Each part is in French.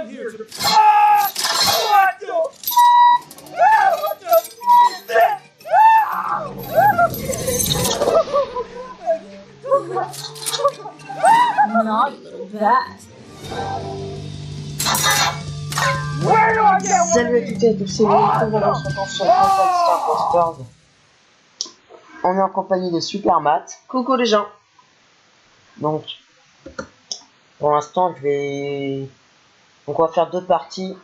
I'm here to. Ah! What the? Ah! What the? Is that? Naughty little bat. Where do I get one? Salut à toutes et à tous, c'est Léon, on se retrouve sur Fantasy Star Posters. On est en compagnie de Super Matt. Coucou les gens. Donc, pour l'instant, donc on va faire deux parties.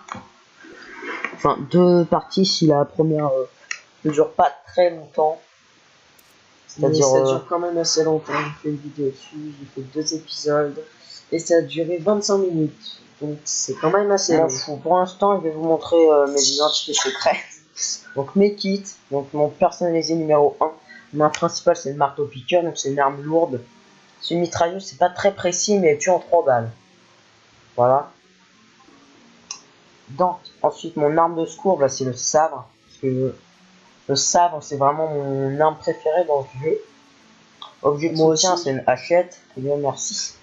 Enfin, deux parties si la première ne dure pas très longtemps. C'est-à-dire, ça dure quand même assez longtemps. J'ai fait une vidéo dessus, j'ai fait 2 épisodes et ça a duré 25 minutes. Donc c'est quand même assez long. Pour l'instant, je vais vous montrer mes identités secrètes. Donc mes kits, donc mon personnalisé numéro 1. Mon principal c'est le marteau piqueur, donc c'est une arme lourde. Ce mitrailleuse, c'est pas très précis, mais elle tue en 3 balles. Voilà. Donc, ensuite, mon arme de secours, bah, c'est le sabre. Parce que le sabre, c'est vraiment mon arme préférée dans le jeu. Objet de soutien, c'est une hachette. Et bien, merci.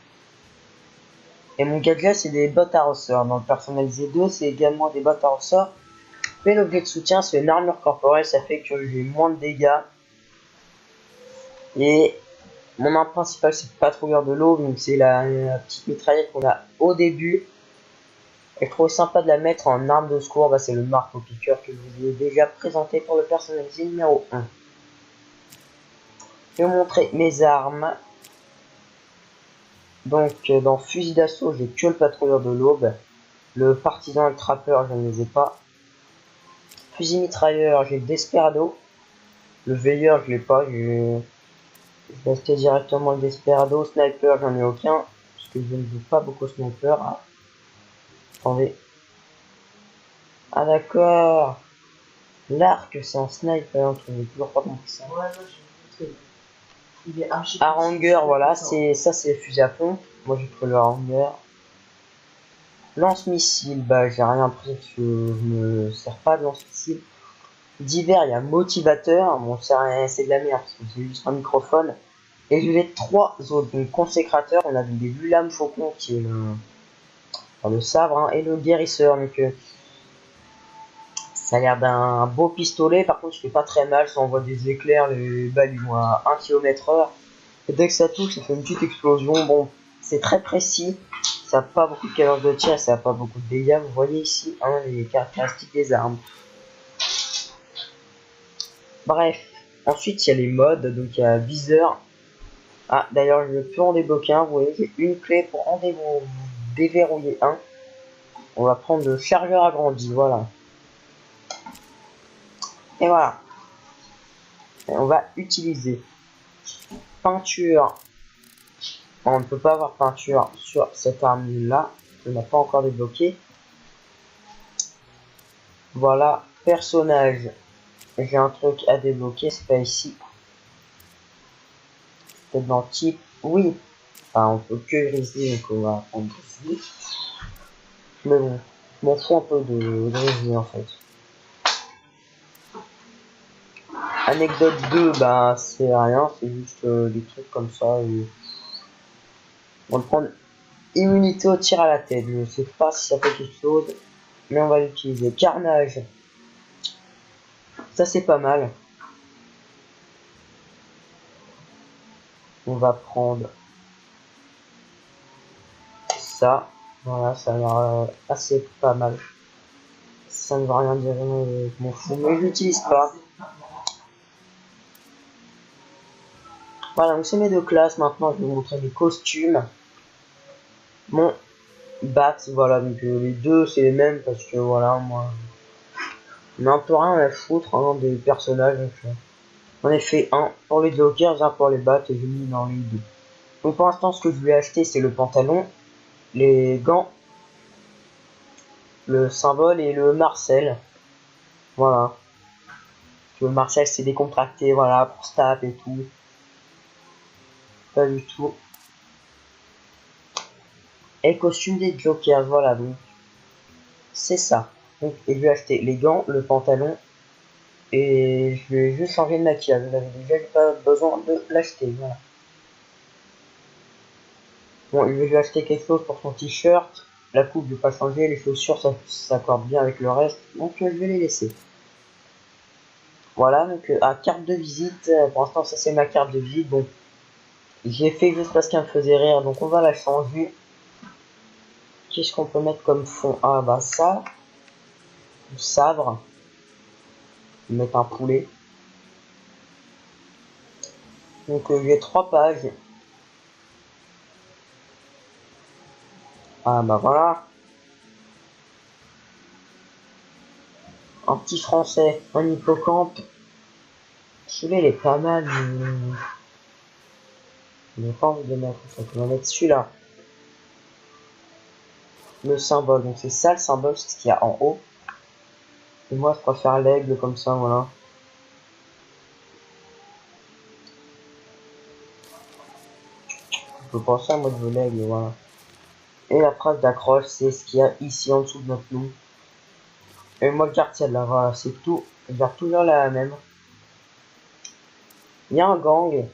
Et mon gadget, c'est des bottes à ressort. Dans le personnalisé 2, c'est également des bottes à ressort. Mais l'objet de soutien, c'est une armure corporelle. Ça fait que j'ai moins de dégâts. Et mon arme principale, c'est le patrouilleur de l'eau. Donc, c'est la petite mitraillette qu'on a au début. Et je trouve sympa de la mettre en arme de secours, bah c'est le marteau piqueur que je vous ai déjà présenté pour le personnalisé numéro 1. Je vais vous montrer mes armes. Donc dans fusil d'assaut, j'ai que le patrouilleur de l'aube. Le partisan et le trappeur, je ne les ai pas. Fusil mitrailleur, j'ai le Desperado. Le veilleur, je l'ai pas. Je vais acheter directement le Desperado. Sniper, j'en ai aucun. Parce que je ne joue pas beaucoup sniper. Ah. Attendez. Ah d'accord. L'arc c'est en sniper, je n'ai toujours pas compris ça. Il est archi. Harangueur, voilà, c'est le fusil à pompe. Moi j'ai pris le harangueur. Lance-missile, bah j'ai rien pris parce que je me sers pas de lance-missile. D'hiver, il y a motivateur, bon c'est de la merde parce que c'est juste un microphone. Et je vais 3 autres, donc consécrateur, on a des lames faucon qui est le sabre, hein, et le guérisseur, donc ça a l'air d'un beau pistolet, par contre il fait pas très mal, ça envoie des éclairs, les balles ils vont à 1 km/h. Et dès que ça touche, ça fait une petite explosion, bon, c'est très précis, ça n'a pas beaucoup de cadence de tir, ça n'a pas beaucoup de dégâts, vous voyez ici, hein, les caractéristiques des armes. Bref, ensuite il y a les modes, donc il y a viseur. Ah d'ailleurs je peux en débloquer un, vous voyez, j'ai une clé pour en déverrouiller un. On va prendre le chargeur agrandi, voilà. Et voilà. Et on va utiliser peinture. On ne peut pas avoir peinture sur cette arme là. On n'a pas encore débloqué. Voilà. Personnage. J'ai un truc à débloquer. C'est pas ici. Peut-être dans type. Oui. Enfin, on peut que griser. Donc on va prendre griser. Mais bon. Je m'en fous un peu de griser en fait. Anecdote 2, bah c'est rien, c'est juste des trucs comme ça. Et... on va prendre immunité au tir à la tête. Je sais pas si ça fait quelque chose, mais on va l'utiliser. Carnage, ça c'est pas mal. On va prendre ça. Voilà, ça a l'air assez pas mal. Ça ne va rien dire, je m'en fous, mais je l'utilise pas. Voilà, donc c'est mes deux classes. Maintenant, je vais vous montrer les costumes. Mon bat, voilà, donc les deux c'est les mêmes parce que voilà, moi, on a un peu rien à foutre hein, des personnages. Donc, j'en ai fait un pour les jokers, un pour les bats et j'ai mis dans les deux. Donc pour l'instant, ce que je lui ai acheté, c'est le pantalon. les gants, le symbole et le Marcel. Voilà. Le Marcel c'est décontracté, voilà, pour stab et tout. Pas du tout. Et costume des Jokers, voilà donc. C'est ça. Donc, et je vais acheter les gants, le pantalon. Et je vais juste changer de maquillage. Vous avez déjà pas besoin de l'acheter, voilà. Bon, je vais acheter quelque chose pour son t-shirt. La coupe, je vais pas changer. Les chaussures, ça s'accorde bien avec le reste. Donc, je vais les laisser. Voilà, donc, à carte de visite. Pour l'instant, ça, c'est ma carte de visite. Donc, j'ai fait juste parce qu'elle me faisait rire. Donc, on va la changer. Qu'est-ce qu'on peut mettre comme fond? Ah, bah, ça. Du sabre. Mettre un poulet. Donc, j'ai 3 pages. Ah bah voilà. Un petit français, un hippocampe. Celui-là il est pas mal, mais je n'ai pas envie de mettre. On va mettre celui-là. Le symbole, donc c'est ça le symbole, c'est ce qu'il y a en haut. Et moi je préfère l'aigle comme ça, voilà. Je peux penser à moi je veux l'aigle, voilà. Et la phrase d'accroche, c'est ce qu'il y a ici en dessous de notre nom. Et moi je garde celle-là, voilà, c'est tout. Je garde toujours la même. Il y a un gang.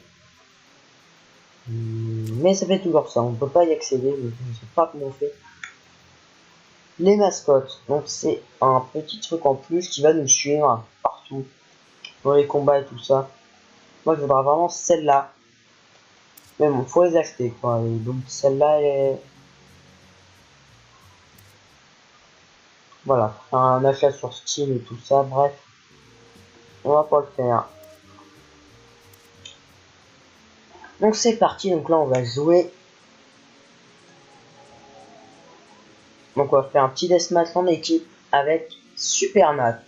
Mais ça fait toujours ça, on peut pas y accéder, je ne sais pas comment on fait. Les mascottes, donc c'est un petit truc en plus qui va nous suivre partout, dans les combats et tout ça. Moi je voudrais vraiment celle-là. Mais bon, faut les acheter quoi, et donc celle-là est... Voilà, un achat sur Steam et tout ça, bref. On va pas le faire. Donc c'est parti, donc là on va jouer. Donc on va faire un petit deathmatch en équipe avec Supermat.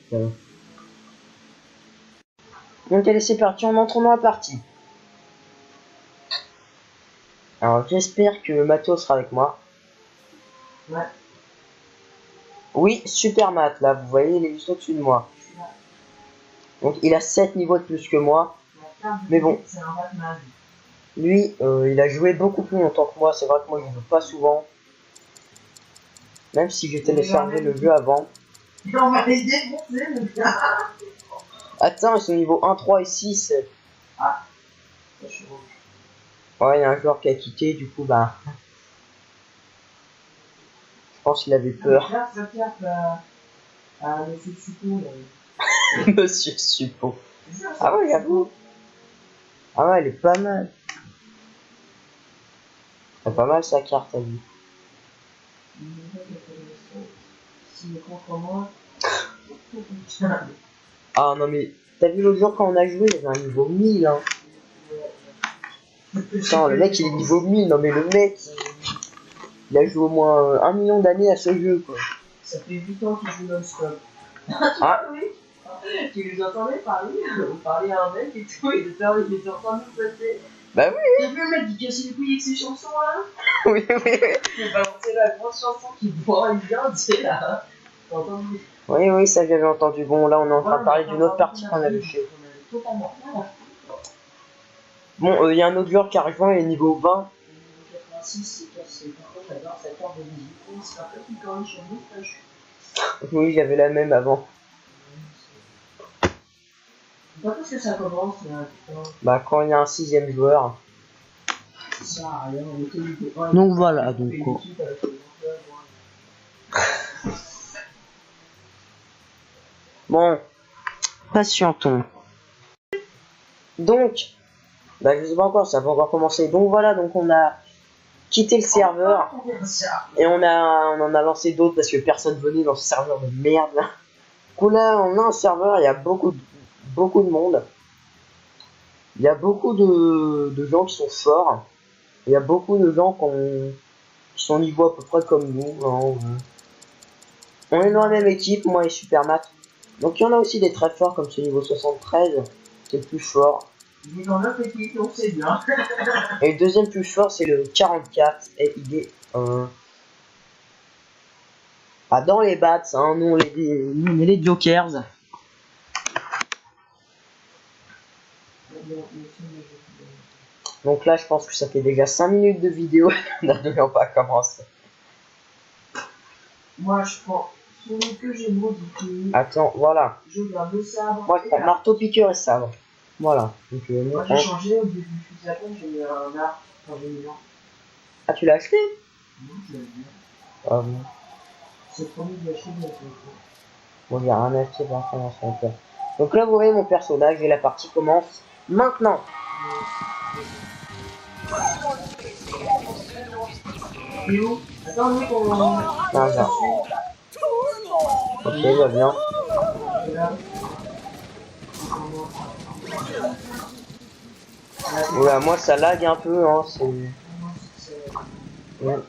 Donc allez c'est parti, on entre dans la partie. Alors j'espère que Mathéo sera avec moi. Ouais. Oui, Supermat, là vous voyez il est juste au-dessus de moi. Donc il a 7 niveaux de plus que moi. Mais bon. C'est un Batman. Lui, il a joué beaucoup plus longtemps que moi, c'est vrai que moi je joue pas souvent. Même si j'ai téléchargé le jeu avant. On va les défoncer, mon gars. Attends, ils sont niveau 1, 3 et 6. Ah, je suis rouge. Ouais, il y a un joueur qui a quitté, du coup, bah... Je pense qu'il avait peur. Ça carte à Monsieur Suppo, là. Monsieur Suppo. Ah ouais, j'avoue. Ah ouais, elle est pas mal. C'est pas mal sa carte à lui. S'il est contre moi. Ah non mais, t'as vu l'autre jour quand on a joué, il y avait un niveau 1000 hein. Putain, le mec il est niveau 1000, non mais le mec, il a joué au moins 1 million d'années à ce jeu quoi. Ça fait 8 ans qu'il joue non-stop. Ah oui. Tu les entendais parler, on parlait à un mec et tout, il était en train de nous passer. Bah oui. T'as vu le mec qui casse les couilles avec ses chansons là? Oui, oui, oui. Il a balancé la grosse chanson qui boit bien, tu sais là. T'as entendu? Oui, oui, ça j'avais entendu. Bon, là on est en train de parler d'une autre partie qu'on avait fait. Bon, il y a un autre joueur qui a rejoint, il est niveau 20. 86, c'est cassé. Par contre, j'adore cette carte de visite. C'est un peu qui corrige sur moustache. Oui, j'avais la même avant. Quand est-ce que ça commence là, putain? Bah, quand il y a un 6ème joueur. Ça sert à rien, on était du copain. Donc voilà, donc. Bon, patientons. Donc, bah je sais pas encore, ça va encore commencer. Donc voilà, donc on a quitté le serveur et on en a lancé d'autres parce que personne venait dans ce serveur de merde. Du coup là, on a un serveur, il y a beaucoup de monde. Il y a beaucoup de gens qui sont forts. Il y a beaucoup de gens qui sont niveau à peu près comme nous. Hein. On est dans la même équipe, moi et Supermat. Donc il y en a aussi des très forts comme ce niveau 73, c'est le plus fort. Il est dans notre équipe, on sait bien. Et le deuxième plus fort c'est le 44 et il est Ah, dans les bats, hein, nous on est les jokers. Donc là, je pense que ça fait déjà 5 minutes de vidéo. Nous n'avons pas commencé. Moi, je prends celui que j'ai modifié. Attends, voilà. Je garde le sabre. Moi, je prends marteau, piqueur et sabre. Voilà. Donc, moi, j'ai changé au début du fusil à pompe, j'ai mis un arc quand j'ai mis un. Ah, tu l'as acheté? Non, je l'ai vu. Ah bon. C'est le premier que j'ai acheté de la télé. Bon, j'ai rien acheté pour l'instant sur le cœur. Donc là, vous voyez mon personnage et la partie commence maintenant. Et où? Attends, nous, qu'on. Ah, là. Ok, va bien. Et là. Oula, moi ça lag un peu, hein, c'est... Ouais.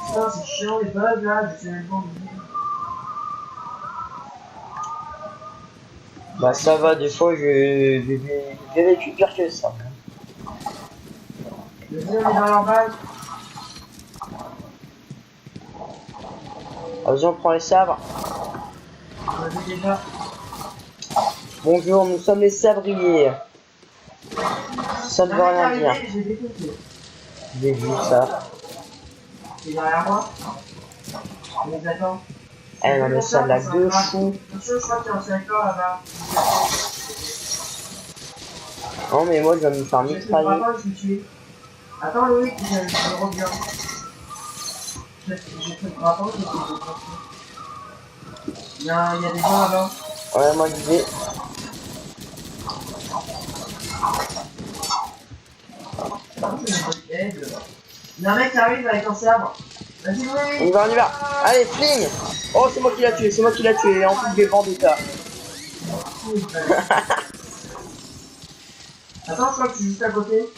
Putain, c'est chiant les bugs là, je sais même pas où ils sont. Bah ça va, des fois je récupère que ça. Le deuxième est dans leur base. Ah, vas-y, on prend les sabres. Vas-y déjà. Bonjour, nous sommes les sabriers. Ça ne veut rien dire. J'ai découpé. J'ai vu ça. C'est derrière moi. On les attend. Eh non mais ça lag de fou. Attention, je crois qu'il y a un sniper là-bas. Non mais moi je vais me faire J'ai pris le mitrailler. drapeau, je me suis. Attends Loïc, je reviens. J'ai pris le drapeau, je me suis déplacé. Il y a des gens là-bas. Ouais, moi je vais. Il y a un mec qui arrive avec un sabre. Vas-y, oui. On y va, on y va. Allez, fling. Oh, c'est moi qui l'a tué, c'est moi qui l'a tué. Et en plus, je vais vendetta. Attends, je crois que je suis juste à côté.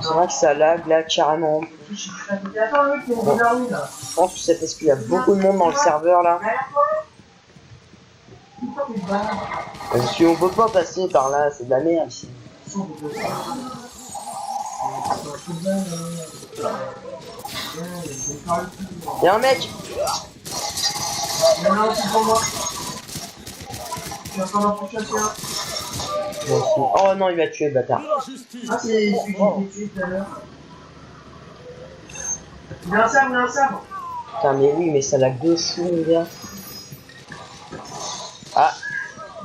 C'est vrai que ça lag là carrément. Je suis juste à côté. Attends, Loïc, t'es mon vers où là? Je pense que c'est parce qu'il y a beaucoup de monde dans le serveur là. Derrière toi. Pourquoi tu te bats? Parce qu'on peut pas passer par là, c'est de la merde ici. Y'a un mec. Il y en a un aussi pour moi. Je suis en train d'en toucher un. Oh non, il m'a tué le bâtard. Ah, c'est celui qui était tué tout à l'heure. Il a un sabre, il a un sabre. Putain, mais oui, mais ça lag de fou, mon gars. Ah,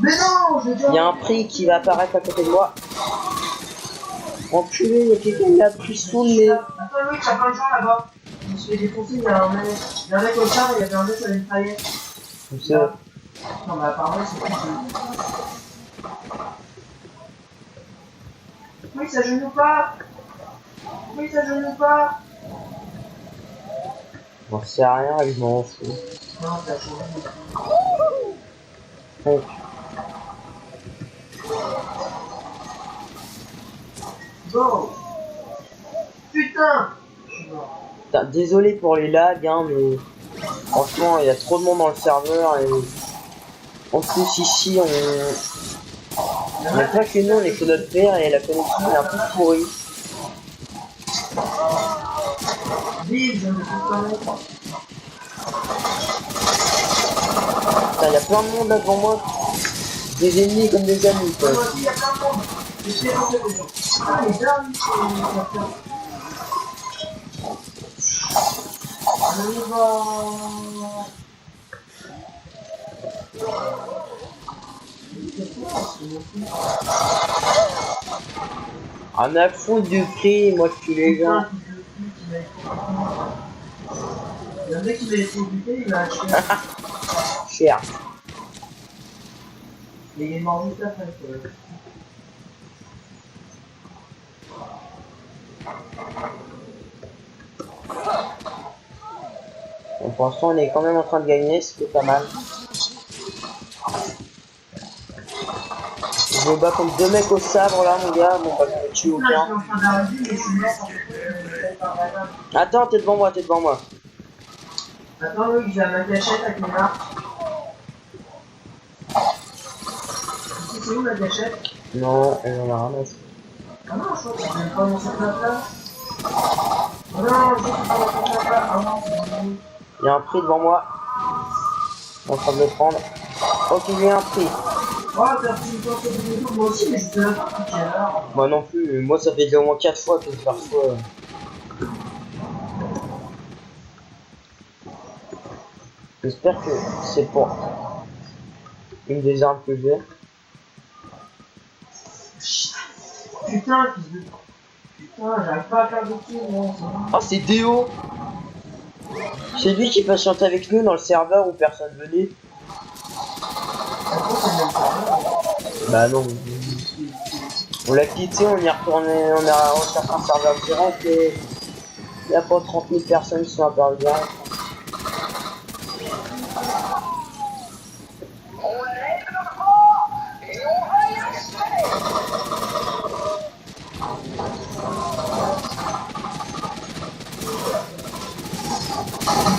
Mais non, j'ai déjà. il y a un prix qui va apparaître à côté de moi. Enculé, il y a quelqu'un qui a pris sous le nez. Attends, Loïc, il y a plein de gens là-bas. Je me suis fait défoncer, il y a un mec. Il y a un mec au sabre, il y avait un mec sur une paillette. Comme ça. Non, mais apparemment, c'est plus. Oui, ça genoue pas. Oui, ça genoue pas. J'en sais rien, je m'en fous. Non, ça genoue. Donc, Go. Putain. Je suis mort. putain, désolé pour les lags, hein, mais franchement, il y a trop de monde dans le serveur et en plus ici, on est pas que nous, on est que notre père et la connexion est un peu pourrie. Vive, je me suis pas. Putain, il y a plein de monde là devant moi. Des ennemis comme des amis, quoi. Moi aussi, il y a plein de monde. Je suis défoncé des gens. Ah, les derniers, c'est la on y va. Un à foutre du prix, moi je tue les gens. Il y a un mec qui m'a été buté, il a acheté. Cher. Mais il est mort juste après, quoi. Bon, pour l'instant, on est quand même en train de gagner, ce qui est pas mal. Je me bats contre deux mecs au sabre là, mon gars. Bon, bah, je me tue Là, je suis aucun. en train d'arriver, mais je suis mort parce que par hasard. Attends, t'es devant moi, t'es devant moi. Attends, oui, j'ai ma cachette avec mes armes. C'est où ma cachette? Non, elle en a ramassé. Ah non, je crois que c'est même pas dans cette map là. Non, je sais pas. Ah non, c'est bon. Il y a un prix devant moi. Je suis en train de le prendre. Ok, il y a un prix. Oh, t'as pris une sorte de vidéo, moi aussi, mais je sais pas depuis quelle heure. Moi non plus. Moi, ça fait déjà au moins 4 fois que je le reçois. J'espère que c'est pour une des armes que j'ai. Putain, fils de... Putain, j'arrive pas à faire de tour, moi. Oh, c'est Déo. C'est lui qui patiente avec nous dans le serveur où personne venait. Bah non. On l'a quitté, on y est retourné, on a recherché un serveur direct et il n'y a pas 30 000 personnes qui sont apparues direct.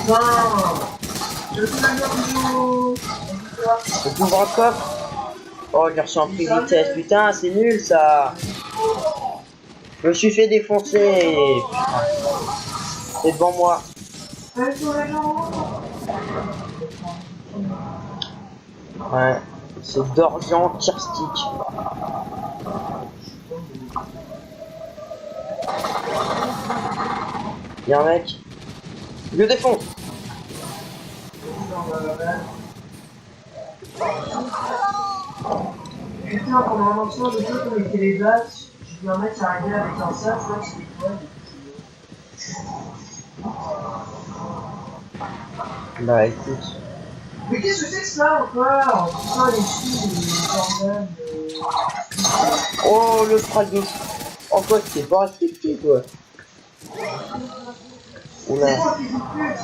Putain, je suis la vidéo. On ouvre un coffre. Oh, j'ai reçu un prix vitesse. Putain, c'est nul ça. Je me suis fait défoncer. C'est devant moi. Ouais, c'est Dorjan Kirstick. Y'a un mec. Je le défonce. Putain, pendant un instant, je sais qu'on était les bases. Je vais un mec arriver avec un sac, je crois que c'était quoi. Bah écoute. Mais qu'est-ce que c'est que ça encore? Putain, les filles, les bordel. Oh, le frag de... Oh quoi, c'est pas respecté quoi. Oula. C'est moi qui vous pute.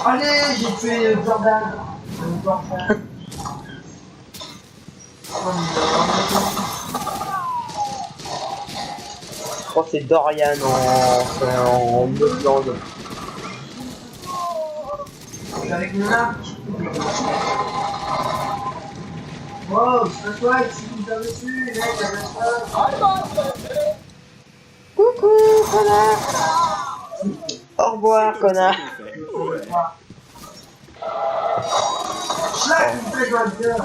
Allez, j'ai tué Jordan. Jordan. Je crois que c'est Dorian en Meutland. Avec mon arc. Wow, c'est toi qui me dessus, mec, avec ça. Coucou, connard. Au revoir, connard. Schlack, il me fait dans le cœur.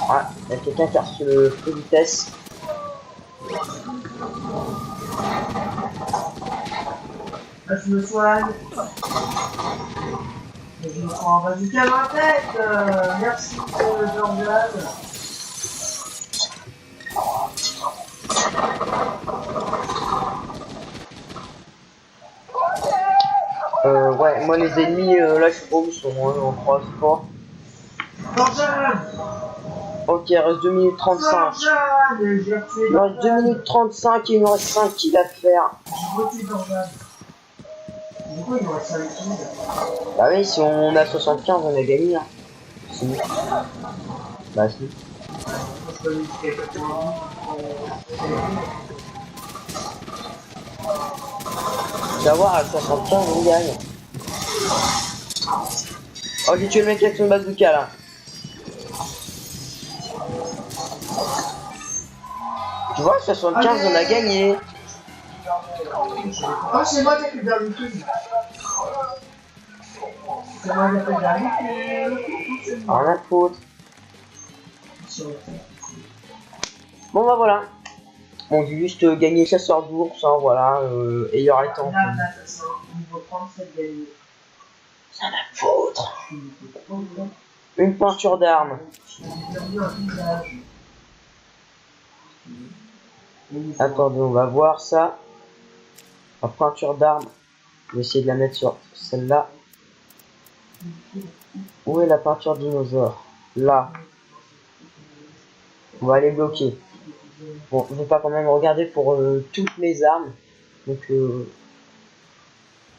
Ah, il y a quelqu'un qui a reçu le prix vitesse. Là, je me soigne. Et je me prends un radical dans la tête. Merci, Jordan. Ouais, moi les ennemis, là je sais pas où ils sont, hein, on croise pas. Jordan. Ok, il reste 2 minutes 35. Jordan, j'ai retué Il me reste 2 minutes 35 et il me reste 5 kills à faire. J'ai retué Jordan. Pourquoi il me reste 5 kills? Bah oui, si on a 75, on a gagné. Hein. Si. Bah si. Je peux aller jusqu'à 90. Tu vas voir, à 75, on gagne. Oh, j'ai tué le mec avec son bazooka là. Tu vois, 75, on a gagné. Oh, c'est moi qui ai fait le dernier kill. C'est moi qui ai fait le dernier kill. Rien à foutre. Bon bah voilà. Bon, j'ai juste gagné chasseur d'ours, hein, voilà, et il y aura le temps. Là, l'assassin, niveau 37 gagné. Rien à foutre. Une peinture d'armes. Attendez, on va voir ça. La peinture d'armes. Je vais essayer de la mettre sur celle-là. Où est la peinture dinosaure? Là. On va aller bloquer. Bon, je vais pas quand même regarder pour toutes mes armes. Donc, je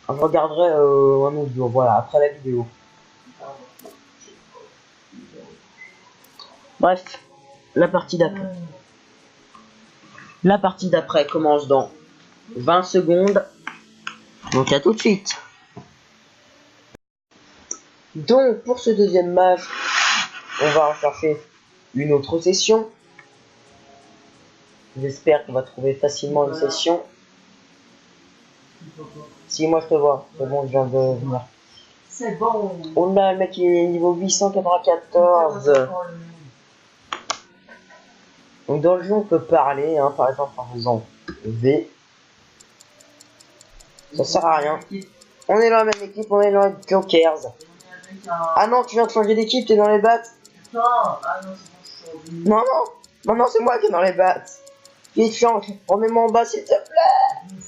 regarderai un autre jour. Voilà, après la vidéo. Bref, la partie d'après. La partie d'après commence dans 20 secondes. Donc à tout de suite. Donc pour ce deuxième match, on va rechercher une autre session. J'espère qu'on va trouver facilement une session. Si, moi je te vois. C'est bon, je viens de venir. C'est bon. On a le mec qui est niveau 894. Donc dans le jeu, on peut parler, hein, par exemple, V. Ça sert à rien. On est dans la même équipe, on est dans les Jokers. Ah non, tu viens de changer d'équipe, t'es dans les battes. Putain, ah non, c'est bon, je suis Non, non, non, non, c'est moi qui est dans les battes. Vite, change, remets-moi en bas, s'il te plaît.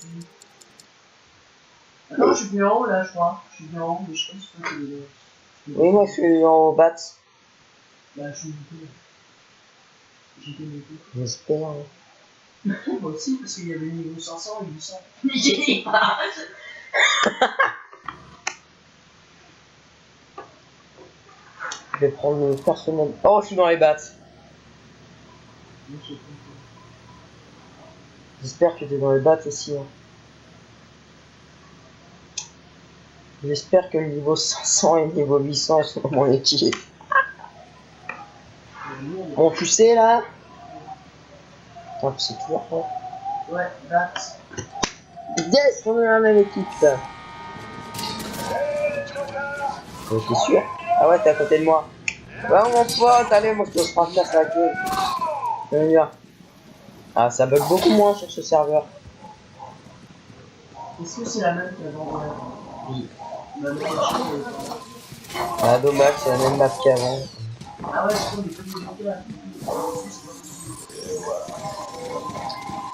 Non, je suis venu en haut là, je crois. Je suis venu en haut, mais je pense pas que. Oui, moi je suis en bas. Bah, je suis monté. J'étais monté. J'espère. Moi aussi, parce qu'il y avait niveau 500 et 800. J'ai pas. Je vais prendre le personnel. Oh, je suis dans les battes. J'espère que t'es dans les battes aussi. Hein. J'espère que le niveau 500 et le niveau 800 sont dans mon équipe. Bon, tu sais là. Attends, tu sais toujours pas. Ouais, bat. Yes, on est dans la même équipe. T'es sûr? Ah ouais, t'es à côté de moi. Ouais, mon pote, allez, moi je te ferai faire la gueule. Viens, viens. Ah, ça bug beaucoup moins sur ce serveur. Est-ce que c'est la même qu'avant? Oui. La même Ah, dommage, c'est la même map qu'avant. Ah ouais, je trouve les plus montés là.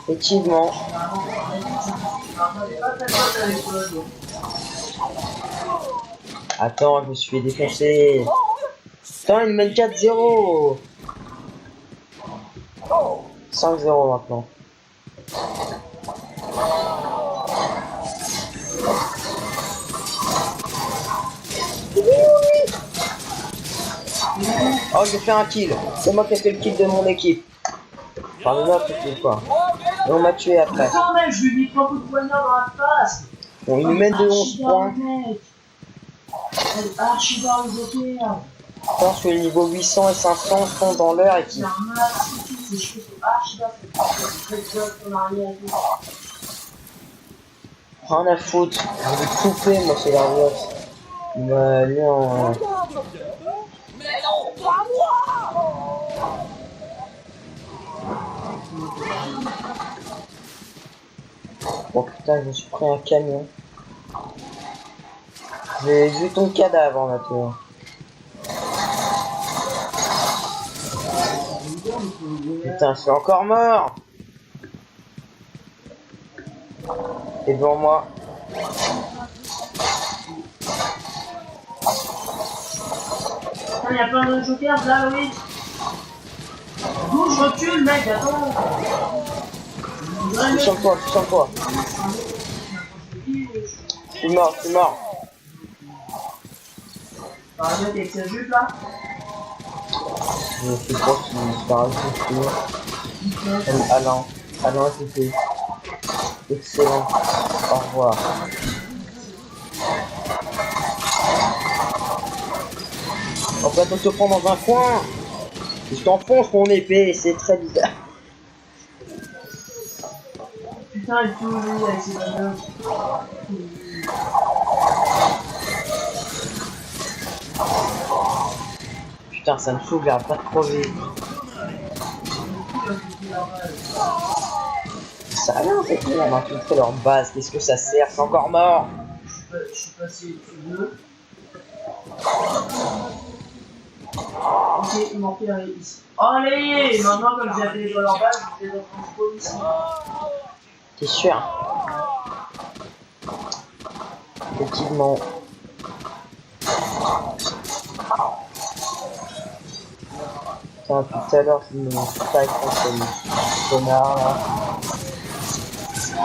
Effectivement. Attends, je me suis fait défoncer. Putain, il mène 4-0. 5-0 maintenant. Oh, j'ai fait un kill. C'est moi qui ai fait le kill de mon équipe. Enfin, de notre équipe, quoi. Et on m'a tué après. Attends, mec, je lui ai mis 3 coups de poignard dans la face. Bon, il nous mène de 11 points. Elle est archi dans le joker. Je pense que les niveaux 800 et 500 sont dans leur C'est équipe. un max, ses cheveux sont archi dans cette chose qu'on a rien à faire. Rien à foutre. Je vais couper, moi, c'est la grosse. Il m'a mis en... Mais non, pas moi. Oh putain, je me suis pris un camion. J'ai vu ton cadavre maintenant. Putain, je suis encore mort. Et devant moi. Il y a plein de jokers là, oui. D'où je recule, mec, attends. Touche en toi, touche en toi. Je suis mort, je suis mort. Par exemple, avec sa jupe là. Je sais pas si je vais rajouter. Alain, Alain, c'était excellent. Au revoir. En fait, on te prend dans un coin. Je t'enfonce mon épée, c'est très bizarre. Putain, il tout lui avec ses bagnoles. Putain, ça me saoule, j'arrive pas de crever. Ça a rien en fait, on a infiltré leur base, qu'est-ce que ça sert? C'est encore mort. Je suis passé au-dessus d'eux. Ok, il manquait un ici. Allez, maintenant comme j'ai appelé dans leur base, je vais dans le spawn ici. T'es sûr? Effectivement. Putain, tout à l'heure, je me suis pas contre le connard là.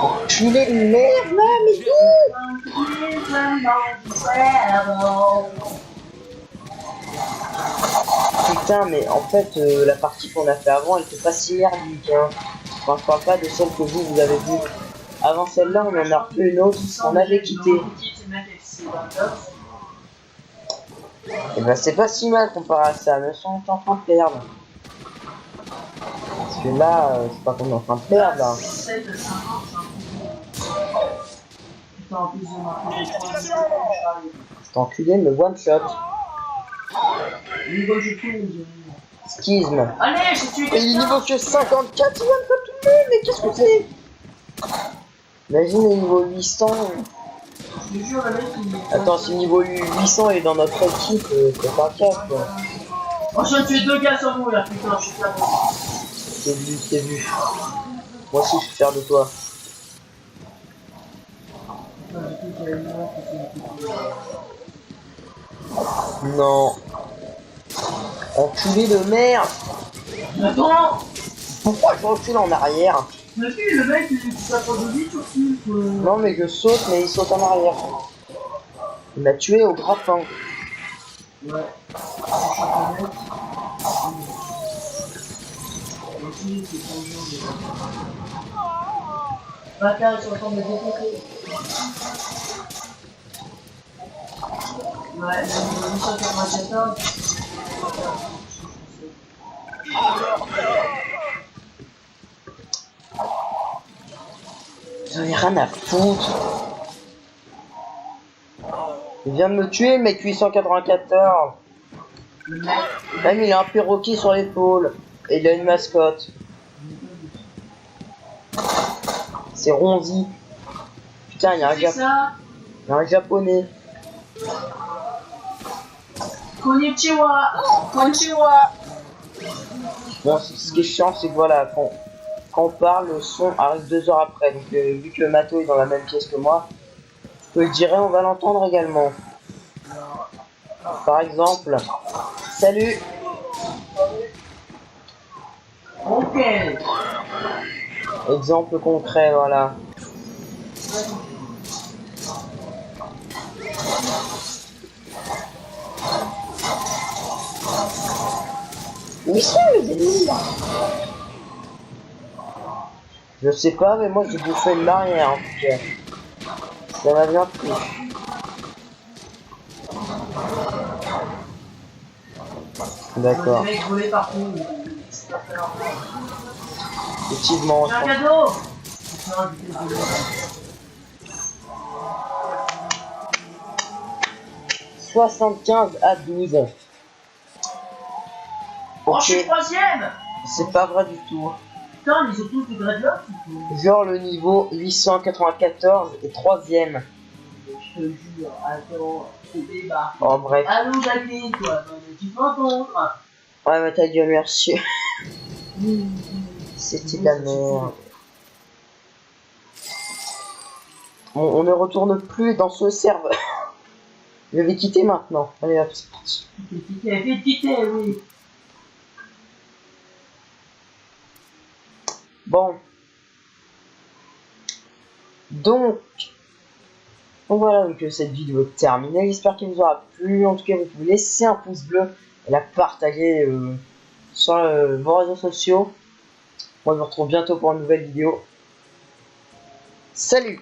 Enculé de merde là, mais putain, mais en fait, la partie qu'on a fait avant, elle était pas si merdique, hein. Enfin, je parle pas de celle que vous avez vue. Avant celle-là, on en a refait une autre, on avait quitté. Et ben, c'est pas si mal comparé à ça, mais on est en train de perdre. Parce que là, c'est pas qu'on est en train de perdre, là. putain, en plus de marquer des points, j'arrive. Cet enculé me one shot. Niveau je tue, Schisme. allez, je tue Et il est quelqu'un. niveau que 54, il vient de pas tomber, mais qu'est-ce que c'est? Imagine, il est niveau 800. Je te jure, le mec, il... Attends, si niveau 800 est dans notre équipe, c'est pas cap quoi. Oh, je viens de tuer 2 gars sans mourir, putain, je suis pas bon. C'est vu. Moi aussi, je suis fier de toi. Putain, j'ai cru qu'il y avait une meuf qui s'est fait. Non. Enculé de merde. Attends. Pourquoi je recule en arrière? Mais si, le mec, il s'approche de lui, surtout. Non, mais je saute, mais il saute en arrière. Il m'a tué au grappin. Ouais. Championnat. Aussi, c'est ton jeu. Bataille sur le temps de décompter. Ouais, le 894. J'en ai rien à foutre. Il vient de me tuer, mec 894. Le mec. Même il a un perroquet sur l'épaule. Et il a une mascotte. C'est Ronzi. Putain, il y a C'est ça. un japonais. Konnichiwa. Konnichiwa. Bon, ce qui est chiant, c'est que voilà, quand on parle, le son arrive 2 heures après. Donc, vu que Mato est dans la même pièce que moi, je le dirai, on va l'entendre également. Par exemple, salut. Ok. Exemple concret, voilà. Où sont les ennemis? Je sais pas, mais moi j'ai bouffé une barrière en tout cas. Ça m'a bien pris. D'accord. Le mec volé partout. C'est pas très normal. Effectivement. J'ai un cadeau. Putain, du coup, je vais 75 à 12. Oh, je suis Ok, 3ème. c'est pas vrai du tout. Putain, ils ont tous des dreadlocks ou quoi? Genre le niveau 894 est 3ème. Je te jure, attends, je débarque. Oh bref. Allô, Jacqueline, toi, tu t'entends? Ouais, mais t'as dit merci. C'était de la merde. On ne retourne plus dans ce serveur. Je vais quitter maintenant. Allez hop, c'est parti. Fais quitter, oui. Bon. Donc voilà, donc cette vidéo est terminée. J'espère qu'elle vous aura plu. En tout cas, vous pouvez laisser un pouce bleu et la partager sur vos réseaux sociaux. Moi, je vous retrouve bientôt pour une nouvelle vidéo. Salut!